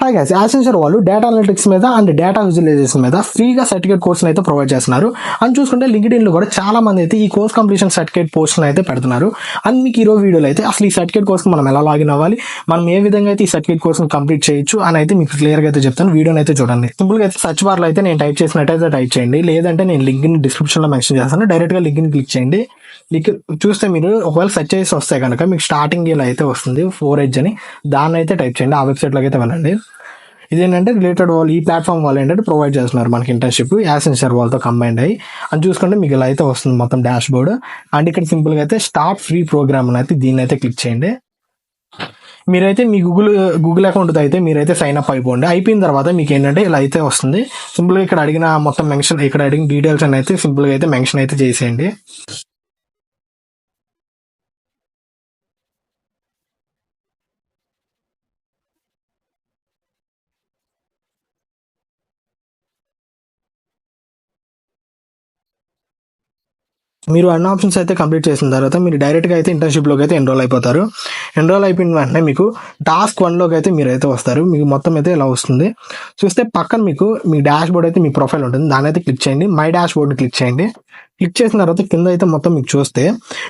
Hi guys, యాసెన్షియర్ వాళ్ళు data analytics మీద and data visualisation మీద ఫ్రీగా సర్టిఫికేట్ కోర్సులు అయితే ప్రొవైడ్ చేస్తున్నారు. అని చూసుకుంటే లింక్డ్ఇన్లో కూడా చాలా మంది అయితే ఈ కోర్స్ కంప్లీషన్ సర్టిఫికేట్ పోస్టులు అయితే పెడుతున్నారు. అండ్ మీకు ఈరోజు వీడియోలో అయితే అసలు ఈ సర్టిఫికేట్ కోర్సుకు మనం ఎలా లాగిన్ అవ్వాలి, మనం ఏ విధంగా అయితే ఈ సర్టిఫికేట్ కోర్సును కంప్లీట్ చేయొచ్చు అని అయితే మీకు క్లియర్గా అయితే చెప్తాను. వీడియోని అయితే చూడండి. సింపుల్గా అయితే సర్చ్ బార్లో అయితే నేను టైప్ చేసినట్టయితే టైప్ చేయండి, లేదంటే నేను లింక్ని డిస్క్రిప్షన్లో మెన్షన్ చేస్తాను. డైరెక్ట్గా లింక్ని క్లిక్ చేయండి. చూస్తే మీరు ఒకవేళ సెర్చ్ చేసి వస్తే కనుక మీకు స్టార్టింగ్ ఇలా అయితే వస్తుంది 4H అని, దాన్ని అయితే టైప్ చేయండి. ఆ వెబ్సైట్లోకి అయితే వెళ్ళండి. ఇదేంటంటే రిలేటెడ్ వాళ్ళు ఈ ప్లాట్ఫామ్ వాళ్ళు ఏంటంటే ప్రొవైడ్ చేస్తున్నారు మనకి ఇంటర్న్షిప్ యాసెన్షియర్ వాళ్ళతో కంబైండ్ అయ్యి. అని చూసుకుంటే మీకు ఇలా అయితే వస్తుంది మొత్తం డాష్ బోర్డ్. అండ్ ఇక్కడ సింపుల్గా అయితే స్టార్ట్ ఫ్రీ ప్రోగ్రామ్ అని అయితే దీన్ని అయితే క్లిక్ చేయండి. మీరైతే మీ గూగుల్ అకౌంట్ అయితే మీరైతే సైన్ అప్ అయిపోండి. అయిపోయిన తర్వాత మీకు ఏంటంటే ఇలా అయితే వస్తుంది. సింపుల్గా ఇక్కడ అడిగిన మొత్తం మెన్షన్, ఇక్కడ అడిగిన డీటెయిల్స్ అని అయితే సింపుల్గా అయితే మెన్షన్ అయితే చేసేయండి. మీరు అన్ని ఆప్షన్స్ అయితే కంప్లీట్ చేసిన తర్వాత మీరు డైరెక్ట్గా అయితే ఇంటర్న్షిప్లోకి అయితే ఎన్రోల్ అయిపోతారు. ఎన్రోల్ అయిపోయిన వెంటనే మీకు టాస్క్ 1లోకి అయితే మీరు అయితే వస్తారు. మీకు మొత్తం అయితే ఇలా వస్తుంది. చూస్తే పక్కన మీకు మీ డాష్ బోర్డ్ అయితే మీ ప్రొఫైల్ ఉంటుంది, దాని అయితే క్లిక్ చేయండి. మై డాష్ బోర్డ్ని క్లిక్ చేయండి. క్లిక్ చేసిన తర్వాత కింద అయితే మొత్తం మీకు చూస్తే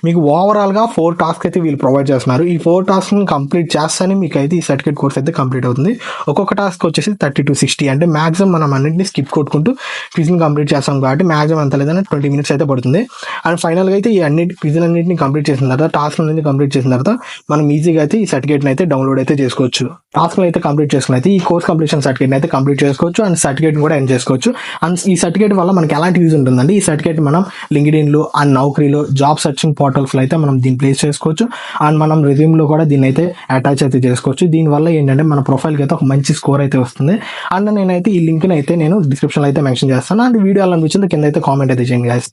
మీకు ఓవరాల్గా 4 టాస్క్ అయితే వీళ్ళు ప్రొవైడ్ చేస్తున్నారు. ఈ 4 టాస్క్ని కంప్లీట్ చేస్తానే మీకు అయితే ఈ సర్టిఫికేట్ కోర్స్ అయితే కంప్లీట్ అవుతుంది. ఒక్కొక్క టాస్క్ వచ్చేసి 30 to 60, అంటే మాక్సిమం మనం అన్నింటినీ స్కిప్ కొట్టుకుంటూ క్విజ్ని కంప్లీట్ చేస్తాం కాబట్టి మాక్సిమం ఎంత లేదని 20 minutes అయితే పడుతుంది. అండ్ ఫైనల్గా అయితే ఈ క్విజ్ అన్నింటినీ కంప్లీట్ చేసిన తర్వాత, టాస్క్ అనేది కంప్లీట్ చేసిన తర్వాత మనం ఈజీగా అయితే ఈ సర్టిఫికేట్ని అయితే డౌన్లోడ్ అయితే చేసుకోవచ్చు. టాస్క్ని అయితే కంప్లీట్ చేసుకుని అయితే ఈ కోర్స్ కంప్లీషన్ సర్టిఫికేట్ అయితే కంప్లీట్ చేసుకోవచ్చు. అండ్ సర్టిఫికేట్ కూడా ఎర్న్ చేసుకోవచ్చు. అండ్ ఈ సర్టిఫికేట్ వల్ల మనకి ఎలాంటి యూజ్ ఉంటుందండి, ఈ సర్టిఫికేట్ మనం లింక్డ్ఇన్లో అండ్ నౌకరీలో జాబ్ సర్చింగ్ పోర్టల్స్లో అయితే మనం దీన్ని ప్లేస్ చేసుకోవచ్చు. అండ్ మనం రెజ్యూమ్లో కూడా దీన్ని అయితే అటాచ్ అయితే చేసుకోవచ్చు. దీనివల్ల ఏంటంటే మన ప్రొఫైల్కి అయితే ఒక మంచి స్కోర్ అయితే వస్తుంది. అండ్ నేనైతే ఈ లింక్ని అయితే నేను డిస్క్రిప్షన్లో అయితే మెన్షన్ చేస్తాను. అండ్ వీడియో అనిపించింది కింద అయితే కామెంట్ అయితే చేయండి గైస్.